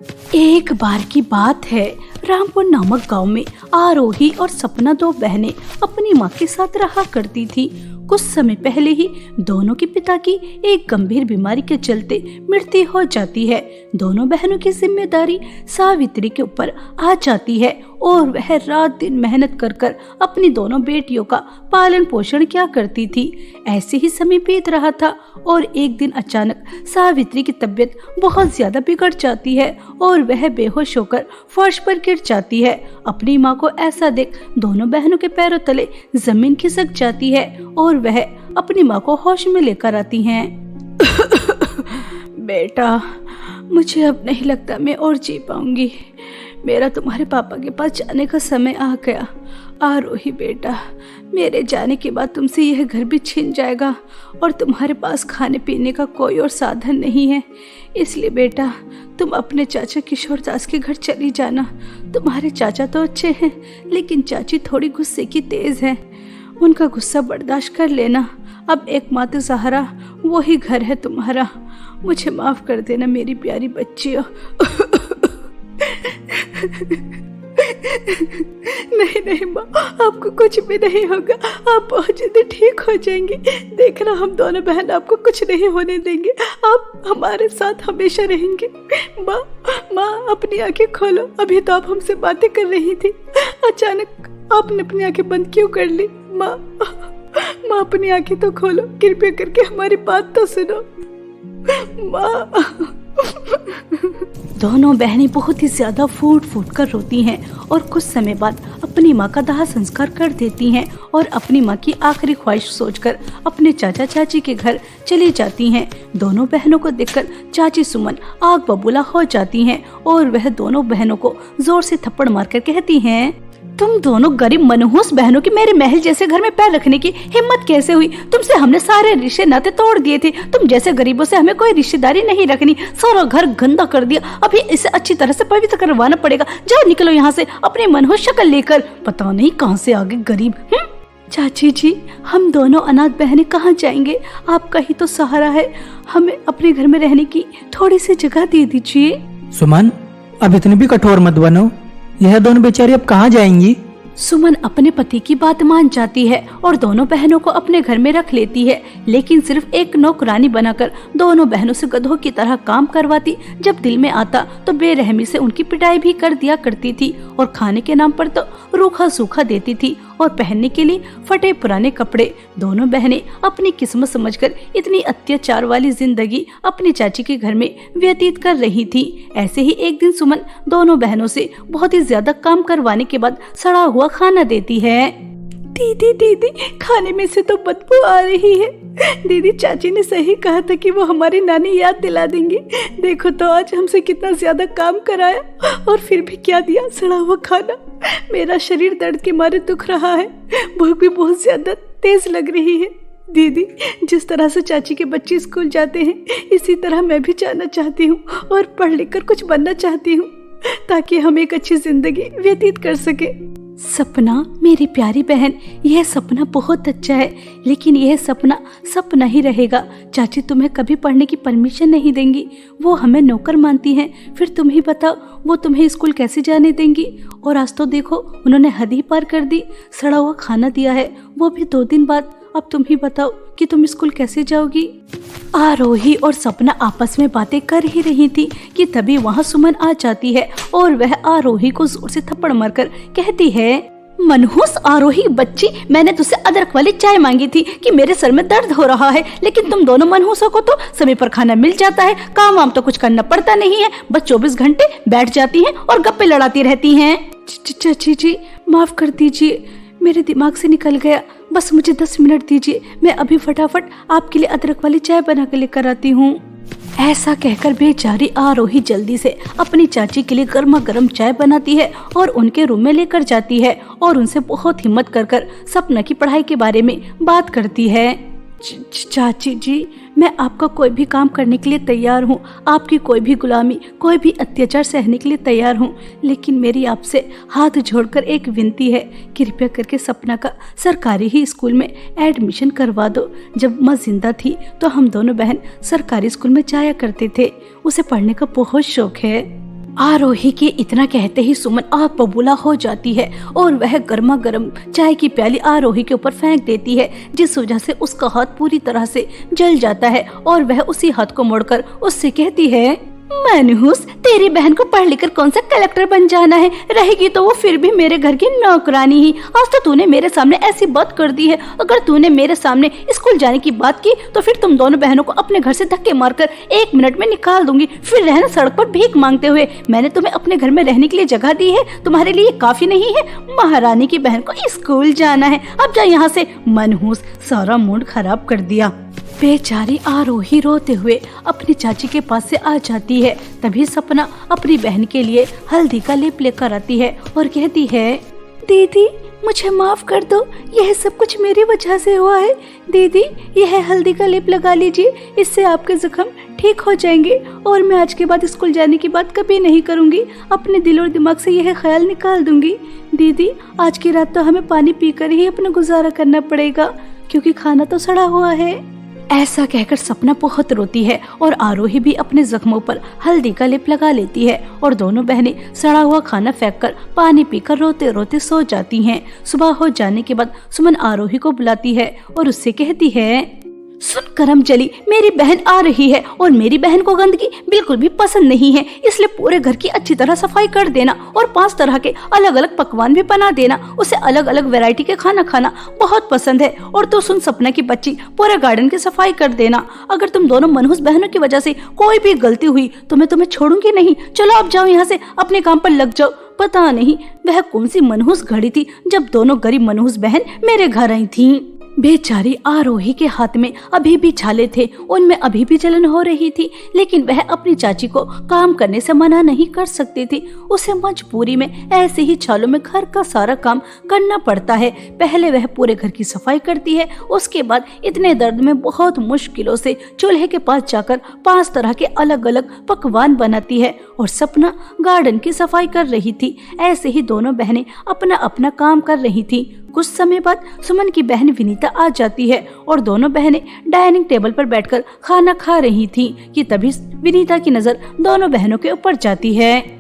एक बार की बात है, रामपुर नामक गांव में आरोही और सपना दो बहनें अपनी माँ के साथ रहा करती थी। कुछ समय पहले ही दोनों के पिता की एक गंभीर बीमारी के चलते मृत्यु हो जाती है। दोनों बहनों की जिम्मेदारी सावित्री के ऊपर आ जाती है और वह रात दिन मेहनत कर कर अपनी दोनों बेटियों का पालन पोषण किया करती थी। ऐसे ही समय बीत रहा था और एक दिन अचानक सावित्री की तबीयत बहुत ज्यादा बिगड़ जाती है और वह बेहोश होकर फर्श पर गिर जाती है। अपनी माँ को ऐसा देख दोनों बहनों के पैरों तले जमीन खिसक जाती है और वह अपनी माँ को होश में लेकर आती हैं। बेटा, मुझे अब नहीं लगता मैं और जी पाऊंगी। मेरा तुम्हारे पापा के पास जाने का समय आ गया। आरोही बेटा, मेरे जाने के बाद तुमसे यह घर भी छिन जाएगा और तुम्हारे पास खाने पीने का कोई और साधन नहीं है। इसलिए बेटा, तुम अपने चाचा किशोर दास के घर चली जाना। तुम्हारे चाचा तो अच्छे हैं, लेकिन चाची थोड़ी गुस्से की तेज है। उनका गुस्सा बर्दाश्त कर लेना। अब एकमात्र सहारा वही घर है तुम्हारा। मुझे माफ कर देना मेरी प्यारी बच्चियों। नहीं नहीं माँ, आपको कुछ भी नहीं होगा। आप बहुत जल्दी ठीक हो जाएंगे। देखना, हम दोनों बहन आपको कुछ नहीं होने देंगे। आप हमारे साथ हमेशा रहेंगे। माँ माँ, अपनी आंखें खोलो। अभी तो आप हमसे बातें कर रही थी, अचानक आपने अपनी आंखें बंद क्यों कर ली? माँ माँ, अपनी आंखें तो खोलो। कृपया करके हमारी बात तो सुनो माँ। दोनों बहनें बहुत ही ज्यादा फूट फूट कर रोती हैं और कुछ समय बाद अपनी माँ का दाह संस्कार कर देती हैं और अपनी माँ की आखिरी ख्वाहिश सोचकर अपने चाचा चाची के घर चली जाती हैं। दोनों बहनों को देखकर चाची सुमन आग बबूला हो जाती हैं और वह दोनों बहनों को जोर से थप्पड़ मारकर कहती हैं, तुम दोनों गरीब मनहूस बहनों की मेरे महल जैसे घर में पैर रखने की हिम्मत कैसे हुई? तुमसे हमने सारे रिश्ते नाते तोड़ दिए थे। तुम जैसे गरीबों से हमें कोई रिश्तेदारी नहीं रखनी। सारा घर गंदा कर दिया। अभी इसे अच्छी तरह से पवित्र करवाना पड़ेगा। जाओ, निकलो यहाँ से अपनी मनहूस शक्ल लेकर। पता नहीं कहाँ से आ गए गरीब। चाची जी, हम दोनों अनाथ बहनें कहाँ जाएंगे? आपका ही तो सहारा है। हमें अपने घर में रहने की थोड़ी सी जगह दे दीजिए। सुमन, अब इतनी भी कठोर मत बनो। यह दोनों बेचारी अब कहाँ जाएंगी? सुमन अपने पति की बात मान जाती है और दोनों बहनों को अपने घर में रख लेती है, लेकिन सिर्फ एक नौकरानी बनाकर दोनों बहनों से गधों की तरह काम करवाती। जब दिल में आता तो बेरहमी से उनकी पिटाई भी कर दिया करती थी और खाने के नाम पर तो रूखा सूखा देती थी और पहनने के लिए फटे पुराने कपड़े। दोनों बहनें अपनी किस्मत समझकर इतनी अत्याचार वाली जिंदगी अपनी चाची के घर में व्यतीत कर रही थी। ऐसे ही एक दिन सुमन दोनों बहनों से बहुत ही ज्यादा काम करवाने के बाद सड़ा हुआ खाना देती है। दीदी दीदी, खाने में से तो बदबू आ रही है। दीदी, चाची ने सही कहा था कि वो हमारी नानी याद दिला देंगी। देखो तो आज हमसे कितना ज्यादा काम कराया और फिर भी क्या दिया? सड़ा हुआ खाना। मेरा शरीर दर्द के मारे दुख रहा है। भूख भी बहुत ज्यादा तेज लग रही है। दीदी, जिस तरह से चाची के बच्चे स्कूल जाते हैं, इसी तरह मैं भी जाना चाहती हूँ और पढ़ लिख कर कुछ बनना चाहती हूँ ताकि हम एक अच्छी जिंदगी व्यतीत कर सके। सपना, मेरी प्यारी बहन, यह सपना बहुत अच्छा है, लेकिन यह सपना सपना ही रहेगा। चाची तुम्हें कभी पढ़ने की परमिशन नहीं देंगी। वो हमें नौकर मानती हैं। फिर तुम ही बताओ, वो तुम्हें स्कूल कैसे जाने देंगी? और आज तो देखो, उन्होंने हद ही पार कर दी। सड़ा हुआ खाना दिया है, वो भी 2 दिन बाद। अब तुम ही बताओ कि तुम स्कूल कैसे जाओगी? आरोही और सपना आपस में बातें कर ही रही थी कि तभी वहाँ सुमन आ जाती है और वह आरोही को जोर से थप्पड़ मारकर कहती है, मनहूस आरोही बच्ची, मैंने तुझसे अदरक वाली चाय मांगी थी कि मेरे सर में दर्द हो रहा है, लेकिन तुम दोनों मनहूसों को तो समय पर खाना मिल जाता है, काम वाम तो कुछ करना पड़ता नहीं है। बस 24 घंटे बैठ जाती हैं और गप्पे लड़ाती रहती हैं। चाची जी, माफ कर दीजिए, मेरे दिमाग से निकल गया। बस मुझे 10 मिनट दीजिए, मैं अभी फटाफट आपके लिए अदरक वाली चाय बना के लेकर आती हूँ। ऐसा कहकर बेचारी आरोही जल्दी से अपनी चाची के लिए गर्मा गर्म चाय बनाती है और उनके रूम में लेकर जाती है और उनसे बहुत हिम्मत कर सपना की पढ़ाई के बारे में बात करती है। चाची जी, मैं आपका कोई भी काम करने के लिए तैयार हूँ। आपकी कोई भी गुलामी, कोई भी अत्याचार सहने के लिए तैयार हूँ, लेकिन मेरी आपसे हाथ जोड़कर एक विनती है, कृपया करके सपना का सरकारी ही स्कूल में एडमिशन करवा दो। जब माँ जिंदा थी तो हम दोनों बहन सरकारी स्कूल में जाया करते थे। उसे पढ़ने का बहुत शौक है। आरोही के इतना कहते ही सुमन आग बबूला हो जाती है और वह गर्मा गर्म चाय की प्याली आरोही के ऊपर फेंक देती है, जिस वजह से उसका हाथ पूरी तरह से जल जाता है और वह उसी हाथ को मोड़कर उससे कहती है, मनहूस, तेरी बहन को पढ़ लिखकर कौन सा कलेक्टर बन जाना है, रहेगी तो वो फिर भी मेरे घर की नौकरानी ही। आज तो तूने मेरे सामने ऐसी बात कर दी है, अगर तूने मेरे सामने स्कूल जाने की बात की तो फिर तुम दोनों बहनों को अपने घर से धक्के मारकर 1 मिनट में निकाल दूंगी, फिर रहना सड़क पर भीख मांगते हुए। मैंने तुम्हें अपने घर में रहने के लिए जगह दी है, तुम्हारे लिए काफी नहीं है? महारानी की बहन को स्कूल जाना है, अब जा यहाँ से। मनहूस, सारा मूड खराब कर दिया। बेचारी आरोही रोते हुए अपनी चाची के पास से आ जाती है। तभी सपना अपनी बहन के लिए हल्दी का लेप लेकर आती है और कहती है, दीदी मुझे माफ कर दो, यह सब कुछ मेरी वजह से हुआ है। दीदी यह हल्दी का लेप लगा लीजिए, इससे आपके जख्म ठीक हो जाएंगे और मैं आज के बाद स्कूल जाने की बात कभी नहीं करूंगी। अपने दिल और दिमाग से यह ख्याल निकाल दूंगी। दीदी आज की रात तो हमें पानी पीकर ही अपना गुजारा करना पड़ेगा, क्योंकि खाना तो सड़ा हुआ है। ऐसा कहकर सपना बहुत रोती है और आरोही भी अपने जख्मों पर हल्दी का लेप लगा लेती है और दोनों बहनें सड़ा हुआ खाना फेंककर पानी पीकर रोते रोते सो जाती हैं। सुबह हो जाने के बाद सुमन आरोही को बुलाती है और उससे कहती है, सुन करम चली, मेरी बहन आ रही है और मेरी बहन को गंदगी बिल्कुल भी पसंद नहीं है, इसलिए पूरे घर की अच्छी तरह सफाई कर देना और 5 तरह के अलग अलग पकवान भी बना देना। उसे अलग अलग वैरायटी के खाना खाना बहुत पसंद है। और तो सुन सपना की बच्ची, पूरे गार्डन की सफाई कर देना। अगर तुम दोनों मनहूस बहनों की वजह से कोई भी गलती हुई तो मैं तुम्हें छोड़ूंगी नहीं। चलो अब जाओ यहाँ से, अपने काम पर लग जाओ। पता नहीं वह कौन सी मनहूस घड़ी थी जब दोनों गरीब मनहूस बहन मेरे घर आई थी। बेचारी आरोही के हाथ में अभी भी छाले थे, उनमें अभी भी जलन हो रही थी, लेकिन वह अपनी चाची को काम करने से मना नहीं कर सकती थी। उसे मजबूरी में ऐसे ही छालों में घर का सारा काम करना पड़ता है। पहले वह पूरे घर की सफाई करती है, उसके बाद इतने दर्द में बहुत मुश्किलों से चूल्हे के पास जाकर 5 तरह के अलग अलग पकवान बनाती है और सपना गार्डन की सफाई कर रही थी। ऐसे ही दोनों बहनें अपना अपना काम कर रही थी। कुछ समय बाद सुमन की बहन विनीता आ जाती है और दोनों बहनें डाइनिंग टेबल पर बैठकर खाना खा रही थीं कि तभी विनीता की नजर दोनों बहनों के ऊपर जाती है।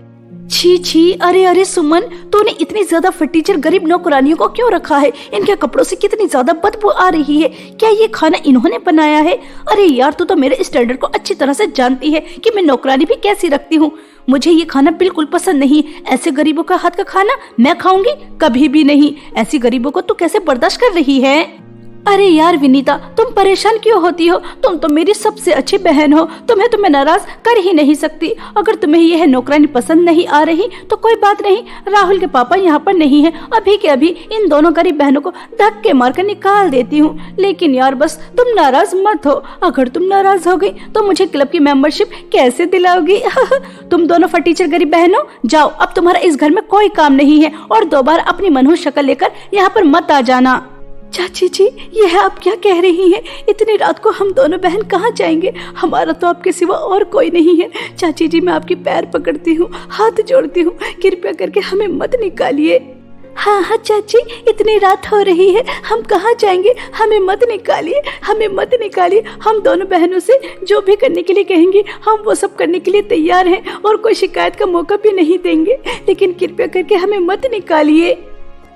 छी छी, अरे अरे सुमन, तूने इतनी ज्यादा फटीचर गरीब नौकरानियों को क्यों रखा है? इनके कपड़ों से कितनी ज्यादा बदबू आ रही है। क्या ये खाना इन्होंने बनाया है? अरे यार, तू तो मेरे स्टैंडर्ड को अच्छी तरह से जानती है कि मैं नौकरानी भी कैसी रखती हूँ। मुझे ये खाना बिल्कुल पसंद नहीं। ऐसे गरीबों का हाथ का खाना मैं खाऊंगी? कभी भी नहीं। ऐसी गरीबों को तू कैसे बर्दाश्त कर रही है? अरे यार विनीता, तुम परेशान क्यों होती हो? तुम तो मेरी सबसे अच्छी बहन हो, तुम्हें तो मैं नाराज कर ही नहीं सकती। अगर तुम्हें यह नौकरानी पसंद नहीं आ रही तो कोई बात नहीं, राहुल के पापा यहाँ पर नहीं है, अभी के अभी इन दोनों गरीब बहनों को धक्के मारकर निकाल देती हूँ। लेकिन यार बस तुम नाराज मत हो। अगर तुम नाराज हो गई तो मुझे क्लब की मेंबरशिप कैसे दिलाओगी? तुम दोनों फटीचर गरीब बहनों, जाओ, अब तुम्हारा इस घर में कोई काम नहीं है और दोबारा अपनी मनहूस शक्ल लेकर यहाँ पर मत आ जाना। चाची जी, यह आप क्या कह रही हैं? इतनी रात को हम दोनों बहन कहाँ जाएंगे? हमारा तो आपके सिवा और कोई नहीं है। चाची जी, मैं आपकी पैर पकड़ती हूँ, हाथ जोड़ती हूँ, कृपया करके हमें मत निकालिए। हाँ हाँ चाची, इतनी रात हो रही है, हम कहाँ जाएंगे? हमें मत निकालिए, हमें मत निकालिए। हम दोनों बहनों से जो भी करने के लिए कहेंगे हम वो सब करने के लिए तैयार हैं और कोई शिकायत का मौका भी नहीं देंगे, लेकिन कृपया करके हमें मत निकालिए।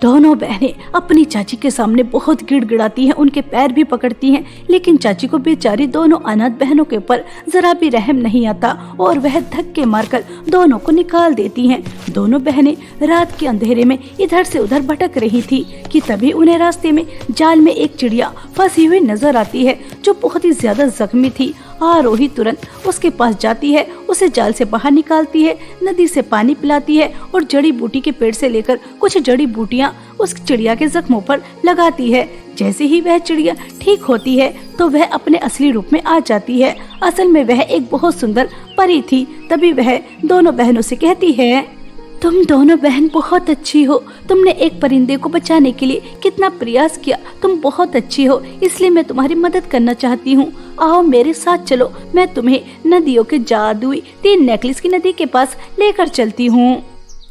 दोनों बहनें अपनी चाची के सामने बहुत गिड़गिड़ाती हैं, उनके पैर भी पकड़ती हैं, लेकिन चाची को बेचारी दोनों अनाथ बहनों के ऊपर जरा भी रहम नहीं आता और वह धक्के मारकर दोनों को निकाल देती हैं। दोनों बहनें रात के अंधेरे में इधर से उधर भटक रही थी कि तभी उन्हें रास्ते में जाल में एक चिड़िया फंसी हुई नजर आती है जो बहुत ही ज्यादा जख्मी थी। आरोही तुरंत उसके पास जाती है, उसे जाल से बाहर निकालती है, नदी से पानी पिलाती है और जड़ी बूटी के पेड़ से लेकर कुछ जड़ी बूटियां उस चिड़िया के जख्मों पर लगाती है। जैसे ही वह चिड़िया ठीक होती है तो वह अपने असली रूप में आ जाती है। असल में वह एक बहुत सुंदर परी थी। तभी वह दोनों बहनों से कहती है, तुम दोनों बहन बहुत अच्छी हो। तुमने एक परिंदे को बचाने के लिए कितना प्रयास किया। तुम बहुत अच्छी हो, इसलिए मैं तुम्हारी मदद करना चाहती हूँ। आओ मेरे साथ चलो, मैं तुम्हें नदियों के जादुई 3 नेकलेस की नदी के पास लेकर चलती हूँ।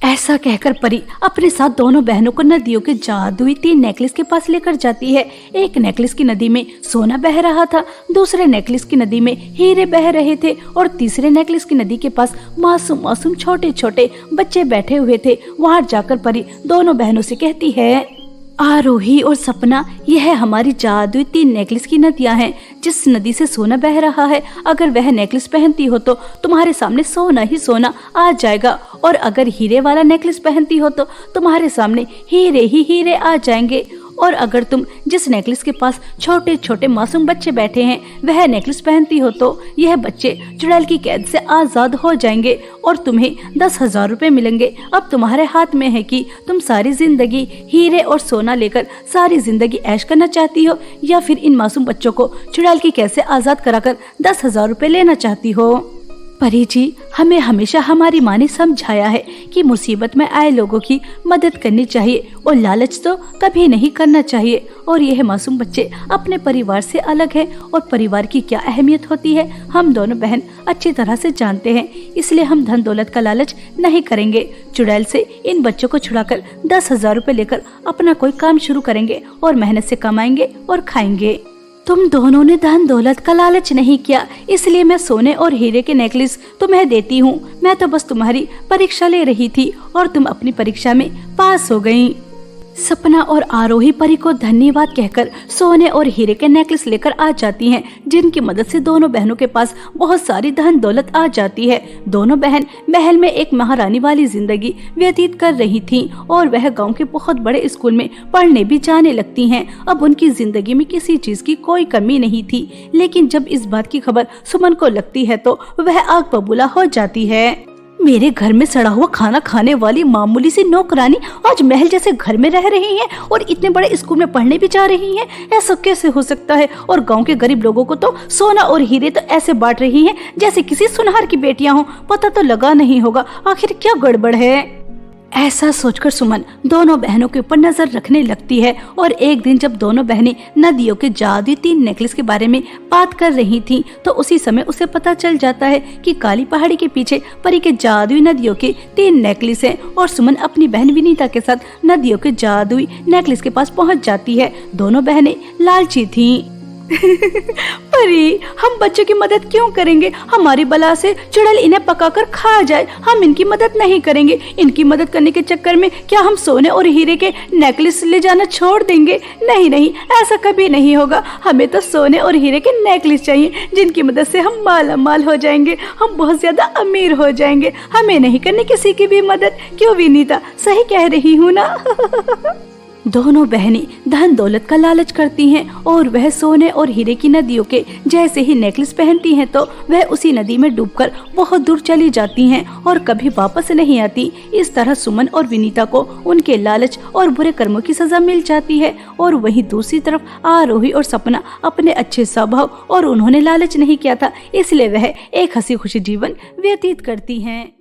ऐसा कहकर परी अपने साथ दोनों बहनों को नदियों के जादुई 3 नेकलेस के पास लेकर जाती है। एक नेकलेस की नदी में सोना बह रहा था, दूसरे नेकलेस की नदी में हीरे बह रहे थे और तीसरे नेकलेस की नदी के पास मासूम मासूम छोटे छोटे बच्चे बैठे हुए थे। वहां जाकर परी दोनों बहनों से कहती है, आरोही और सपना, यह हमारी जादुई 3 नेकलेस की नदियां हैं। जिस नदी से सोना बह रहा है, अगर वह नेकलेस पहनती हो तो तुम्हारे सामने सोना ही सोना आ जाएगा, और अगर हीरे वाला नेकलेस पहनती हो तो तुम्हारे सामने हीरे ही हीरे आ जाएंगे। और अगर तुम जिस नेकलेस के पास छोटे छोटे मासूम बच्चे बैठे हैं वह नेकलेस पहनती हो तो यह बच्चे चुड़ैल की कैद से आजाद हो जाएंगे और तुम्हें 10,000 रुपए मिलेंगे। अब तुम्हारे हाथ में है कि तुम सारी जिंदगी हीरे और सोना लेकर सारी जिंदगी ऐश करना चाहती हो, या फिर इन मासूम बच्चों को चुड़ैल की कैद से आजाद कराकर 10,000 रुपए लेना चाहती हो। परी जी, हमें हमेशा हमारी माँ ने समझाया है कि मुसीबत में आए लोगों की मदद करनी चाहिए और लालच तो कभी नहीं करना चाहिए। और यह मासूम बच्चे अपने परिवार से अलग है और परिवार की क्या अहमियत होती है हम दोनों बहन अच्छी तरह से जानते हैं, इसलिए हम धन दौलत का लालच नहीं करेंगे। चुड़ैल से इन बच्चों को छुड़ाकर 10,000 रुपए लेकर अपना कोई काम शुरू करेंगे और मेहनत से कमाएंगे और खाएंगे। तुम दोनों ने धन दौलत का लालच नहीं किया, इसलिए मैं सोने और हीरे के नेकलेस तुम्हें देती हूँ। मैं तो बस तुम्हारी परीक्षा ले रही थी और तुम अपनी परीक्षा में पास हो गई। सपना और आरोही परी को धन्यवाद कहकर सोने और हीरे के नेकलेस लेकर आ जाती हैं, जिनकी मदद से दोनों बहनों के पास बहुत सारी धन दौलत आ जाती है। दोनों बहन महल में एक महारानी वाली जिंदगी व्यतीत कर रही थीं और वह गांव के बहुत बड़े स्कूल में पढ़ने भी जाने लगती हैं। अब उनकी जिंदगी में किसी चीज की कोई कमी नहीं थी, लेकिन जब इस बात की खबर सुमन को लगती है तो वह आग बबूला हो जाती है। मेरे घर में सड़ा हुआ खाना खाने वाली मामूली सी नौकरानी आज महल जैसे घर में रह रही हैं और इतने बड़े स्कूल में पढ़ने भी जा रही हैं। ऐसा कैसे हो सकता है? और गांव के गरीब लोगों को तो सोना और हीरे तो ऐसे बांट रही हैं जैसे किसी सुनहर की बेटियां हों। पता तो लगा नहीं होगा आखिर क्या गड़बड़ है। ऐसा सोचकर सुमन दोनों बहनों के ऊपर नजर रखने लगती है और एक दिन जब दोनों बहनें नदियों के जादुई 3 नेकलेस के बारे में बात कर रही थीं, तो उसी समय उसे पता चल जाता है कि काली पहाड़ी के पीछे परी के जादुई नदियों के 3 नेकलेस हैं और सुमन अपनी बहन विनीता के साथ नदियों के जादुई नेकलेस के पास पहुंच जाती है। दोनों बहनें लालची थीं। परी, हम बच्चों की मदद क्यों करेंगे? हमारी बला से चुड़ैल इन्हें पकाकर खा जाए, हम इनकी मदद नहीं करेंगे। इनकी मदद करने के चक्कर में क्या हम सोने और हीरे के नेकलेस ले जाना छोड़ देंगे? नहीं नहीं, ऐसा कभी नहीं होगा। हमें तो सोने और हीरे के नेकलेस चाहिए जिनकी मदद से हम माला माल हो जाएंगे, हम बहुत ज्यादा अमीर हो जाएंगे। हमें नहीं करनी किसी की भी मदद। क्यों विनीता, सही कह रही हूँ ना? दोनों बहनें धन दौलत का लालच करती हैं और वह सोने और हीरे की नदियों के जैसे ही नेकलेस पहनती हैं तो वह उसी नदी में डूबकर बहुत दूर चली जाती हैं और कभी वापस नहीं आती। इस तरह सुमन और विनीता को उनके लालच और बुरे कर्मों की सजा मिल जाती है। और वहीं दूसरी तरफ आरोही और सपना अपने अच्छे स्वभाव और उन्होंने लालच नहीं किया था, इसलिए वह एक हंसी खुशी जीवन व्यतीत करती हैं।